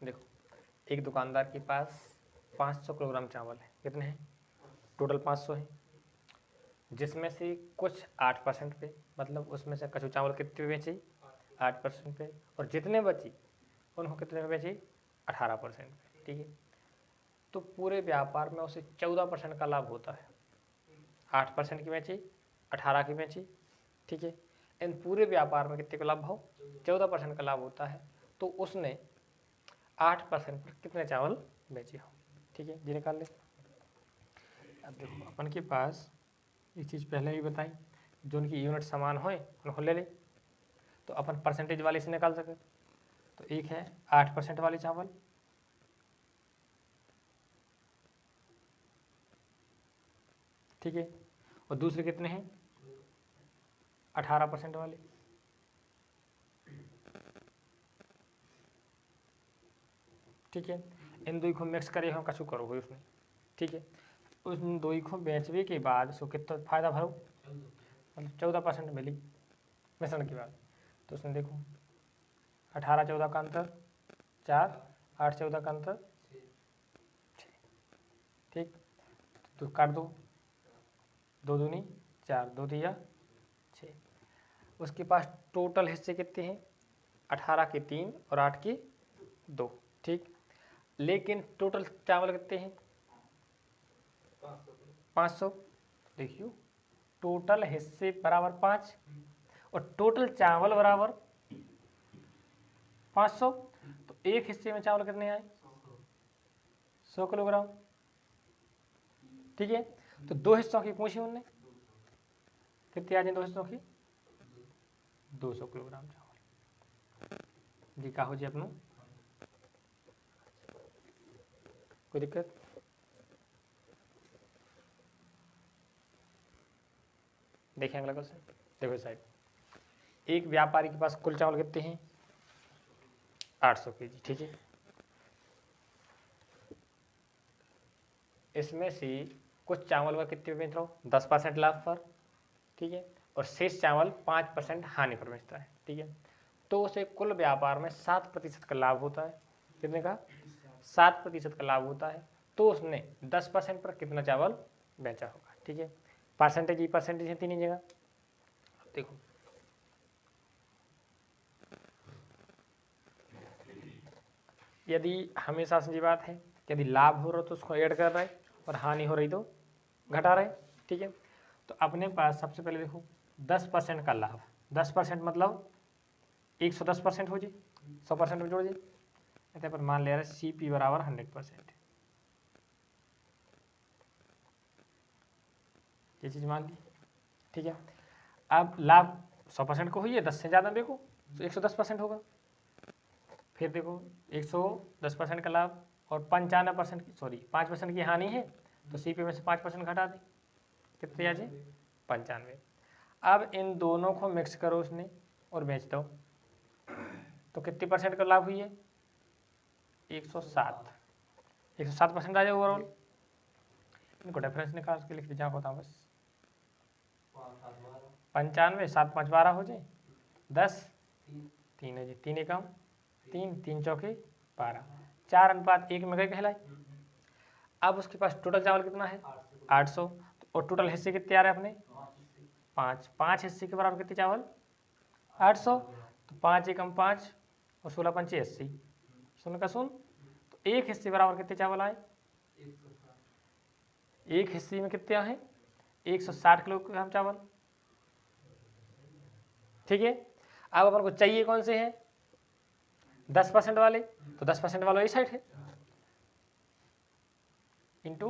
देखो, एक दुकानदार के पास 500 किलोग्राम चावल है। कितने हैं? टोटल 500 है, जिसमें से कुछ 8% पे, मतलब उसमें से कच्चे चावल कितने पे बेची? 8% पे, और जितने बची उनको कितने पे बेची? 18% पे। ठीक है, तो पूरे व्यापार में उसे 14% का लाभ होता है। 8% की बेची, 18 की बेची। ठीक है, इन पूरे व्यापार में कितने का लाभ हो? 14% का लाभ होता है। तो उसने 8% पर कितने चावल बेचे हो? ठीक है, जी निकाल ले। अब देखो, अपन के पास एक चीज़ पहले भी बताई, जो उनकी यूनिट समान होए उनको ले ले, तो अपन परसेंटेज वाले से निकाल सके। तो एक है 8% वाले चावल, ठीक है, और दूसरे कितने हैं? 18% वाले। ठीक है, इन दो को मिक्स करे हम कछु करो हो उसमें। ठीक है, उन दो को बेचवे के बाद सो कितना फायदा भरो? मतलब 14% मिली मिश्रण के बाद। तो उसमें देखो 18-14 का अंतर 4, 8-14 का अंतर 6। ठीक, तो काट दो, 2 दूनी 4, 2 तिया 6। उसके पास टोटल हिस्से कितने हैं? 18 के 3 और 8 के 2। ठीक, लेकिन टोटल चावल कितने हैं? 500। देखियो, टोटल हिस्से बराबर 5 और टोटल चावल बराबर 500। तो एक हिस्से में चावल कितने आए? 100 किलोग्राम। ठीक है, तो 2 हिस्सों की पूछी उनने, कितने आ जाए 2 हिस्सों की? 200 किलोग्राम चावल। जी का हो जी अपनों? कोई दिक्कत? देखें अगला क्वेश्चन। देखो साइड, एक व्यापारी के पास कुल चावल कितने हैं? 800 केजी। ठीक है, इसमें से कुछ चावल का कितने बेच रहा हो? 10% लाभ पर। ठीक है, और शेष चावल 5% हानि पर बेचता है। ठीक है, तो उसे कुल व्यापार में 7% का लाभ होता है। कितने का? 7% का लाभ होता है। तो उसने 10% पर कितना चावल बेचा होगा? ठीक है, परसेंटेज ही परसेंटेज है तीनों जगह। देखो, यदि हमेशा से बात है, यदि लाभ हो रहा तो उसको ऐड कर रहे और हानि हो रही तो घटा रहे। ठीक है, तो अपने पास सबसे पहले देखो 10% का लाभ। 10% मतलब 110% हो जी, 100% में जोड़ जी। इतने पर मान ले रहे सी पी बराबर 100%। ये चीज़ मान ली। ठीक है, अब लाभ 100% को हुई है, 10 से ज़्यादा देखो तो 110% होगा। फिर देखो 110% का लाभ और 95% की, सॉरी 5% की हानि है, तो सी पी में से 5% घटा दें, कितने आ जाए? 95। अब इन दोनों को मिक्स करो उसने और बेच दो, तो कितने परसेंट का लाभ हुई है? 107। 107% आ जाए ओवरऑल। इनको डिफरेंस निकाल के लिख दीजिए, होता बस 95, 7 5 12 हो जाए, 10 3 है जी, 3 एकम 3, 3 चौके 12, 4:1 में गए कहलाए। अब उसके पास टोटल चावल कितना है? 800, और टोटल हिस्से कितने आ रहे हैं अपने? 5। 5 हिस्से के बराबर कितने चावल? 800। तो 5 एकम 5 और 16 पंचे 80। सुन का सुन, तो एक हिस्से बराबर कितने चावल आए? एक हिस्से में कितने हैं? 160 किलोग्राम चावल। ठीक है, अब अपन को चाहिए कौन से हैं? 10% वाले, तो 10% वाला इस साइड है, इंटू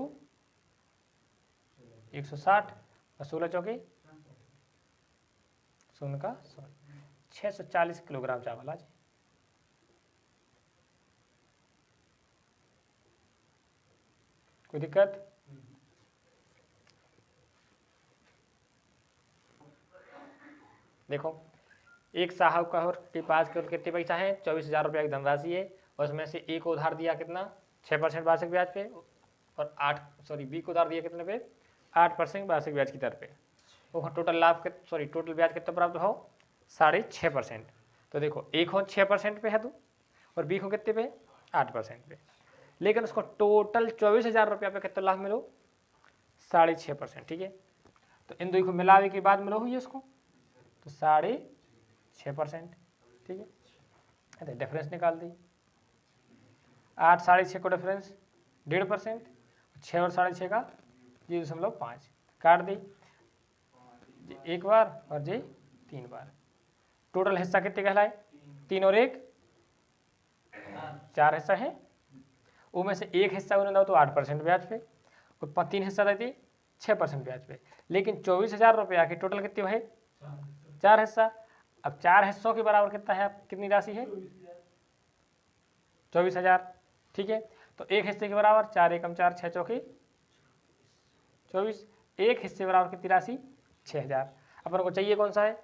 160 और 16 चौके 0 का 640 किलोग्राम चावल आज। कोई दिक्कत? देखो, एक साहूकार के पास केवल कितने पैसा है? 24,000 रुपया की धनराशि है, और उसमें से ए को उधार दिया कितना? 6% वार्षिक ब्याज पे, और बी को उधार दिया कितने पे? 8% वार्षिक ब्याज की दर पे। वो टोटल लाभ टोटल ब्याज कितना प्राप्त हो? 6.5%। तो देखो, एक हो 6% पे है तो, और बी को कितने पे? 8% पे, लेकिन उसको टोटल 24,000 रुपया पे कितना लाभ मिलो 6.5%। ठीक है, तो इन दो को मिलावे के बाद मिलो हुई उसको तो 6.5%। ठीक है, अरे डिफरेंस निकाल दी, 8 6.5 को डिफरेंस 1.5%, 6 और 6.5 का 0.5 काट दी जी एक बार और जी 3 बार। टोटल हिस्सा कितने कहलाए 3 और 1 4 हिस्सा है, उनमें से एक हिस्सा उन्हें दो तो 8% ब्याज पे और 3 हिस्सा देती 6% ब्याज पे, लेकिन 24,000 रुपया की टोटल कितनी है 4 हिस्सा। अब 4 हिस्सों के बराबर कितना है, कितनी राशि है 24,000। ठीक है, तो एक हिस्से के बराबर 4 एकम 4 6 चौके 24, एक हिस्से बराबर कितनी राशि 6,000। अपन को चाहिए कौन सा है,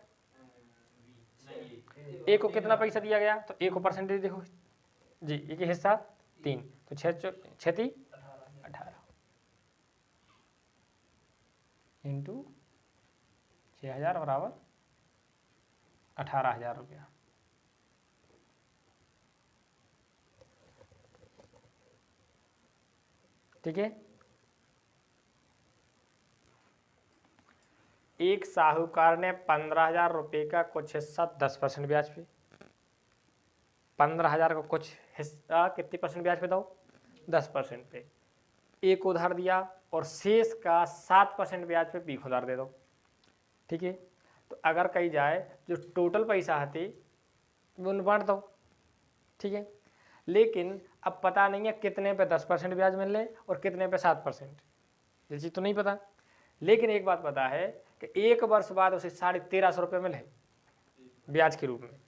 ए को कितना पैसा दिया गया तो ए को परसेंटेज देखो जी, एक हिस्सा 3 तो 6 18 इंटू 6,000 बराबर 18,000 रुपया। ठीक है, एक साहूकार ने 15,000 रुपये का कुछ हिस्सा 10% ब्याज पे, 15,000 का कुछ हिस्सा कितने परसेंट ब्याज पे दो 10% पे एक उधार दिया और शेष का 7% ब्याज पे बी को उधार दे दो। ठीक है, तो अगर कही जाए जो टोटल पैसा आती वो बांट दो। ठीक है, लेकिन अब पता नहीं है कितने पे 10% ब्याज मिल रहे और कितने पे 7%, ये चीज़ तो नहीं पता। लेकिन एक बात पता है कि 1 वर्ष बाद उसे 13,500 रुपये मिले ब्याज के रूप में,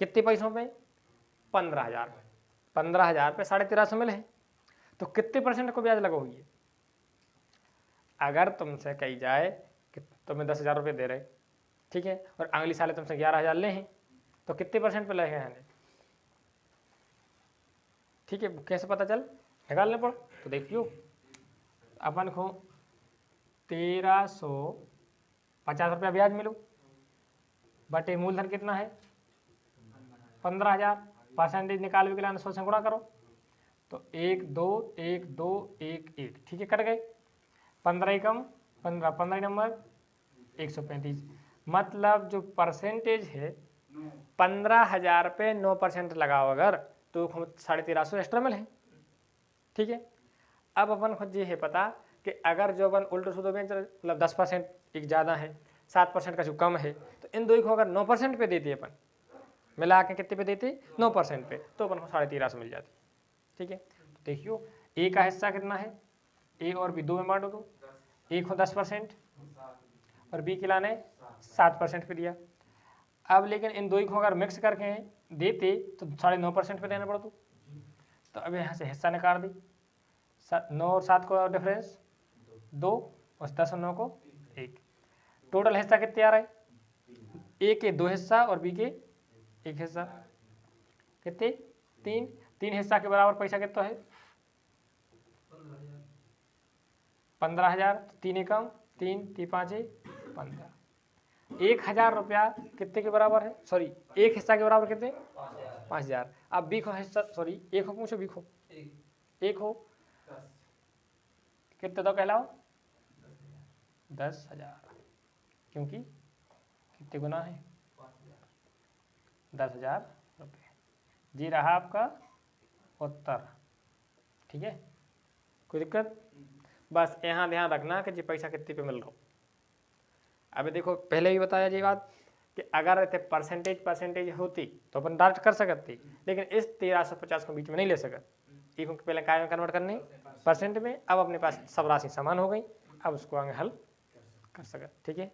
कितने पैसों पे 15,000, 15,000 पे 13,500 मिले, तो कितने परसेंट को ब्याज लगा हुई है। अगर तुमसे कही जाए कि तुम्हें 10,000 रुपये दे रहे, ठीक है, और अगली साल तुमसे 11,000 ले हैं, तो कितने परसेंट पे लगे हैं। ठीक है, कैसे पता चल निकालने पड़, तो देखियो अपन को 1,350 रुपया ब्याज मिलो बटे मूलधन कितना है 15,000, परसेंटेज निकालने के लिए 100 से गुणा करो तो 1 2 1 2 1 1। ठीक है, कट गए 15 कम 15 15 नंबर 135, मतलब जो परसेंटेज है 15,000 पे 9% लगाओ अगर तो 13,500 एक्स्ट्रा मिले। ठीक है, अब अपन खुद ये है पता कि अगर जो अपन उल्टो सुधो बेंच मतलब 10% एक ज़्यादा है 7% का जो कम है, तो इन दो को अगर 9% पे देते अपन मिला के कितने पे देते 9% पे, तो अपन को 13,500 मिल जाती। ठीक है, तो देखियो ए का हिस्सा कितना है, ए और बी 2 में बांटो दो, ए को 10% और बी के लाने 7% पे दिया। अब लेकिन इन दो को अगर मिक्स करके देते तो 9.5% पे देना पड़ता। तो अब यहाँ से हिस्सा निकाल दी, 9 और 7 को डिफरेंस 2 और 10 और 9 को 1, टोटल हिस्सा कितने आ रहा है, ए के 2 हिस्सा और बी के 1 हिस्सा, कितने 3 हिस्सा के बराबर पैसा कितना है 15,000, 3 एकम 3 3 5 15, 1,000 रुपया कितने के बराबर है, सॉरी एक हिस्सा के बराबर कितने 5,000। अब बी को हिस्सा सॉरी एक हो पूछो, बी को एक हो कितने दो कहलाओ 10,000, क्योंकि कितने गुना है 10,000 रुपये। जी रहा आपका उत्तर। ठीक है, कोई दिक्कत, बस यहाँ ध्यान रखना कि जी पैसा कितने पे मिल रहा हो। अभी देखो पहले भी बताया जी बात कि अगर परसेंटेज होती तो अपन डायरेक्ट कर सकते, लेकिन इस 1350 को बीच में नहीं ले सकते, एक पहले काय में कन्वर्ट करने परसेंट में। अब अपने पास सब राशि समान हो गई, अब उसको आगे हल कर सकते। ठीक है।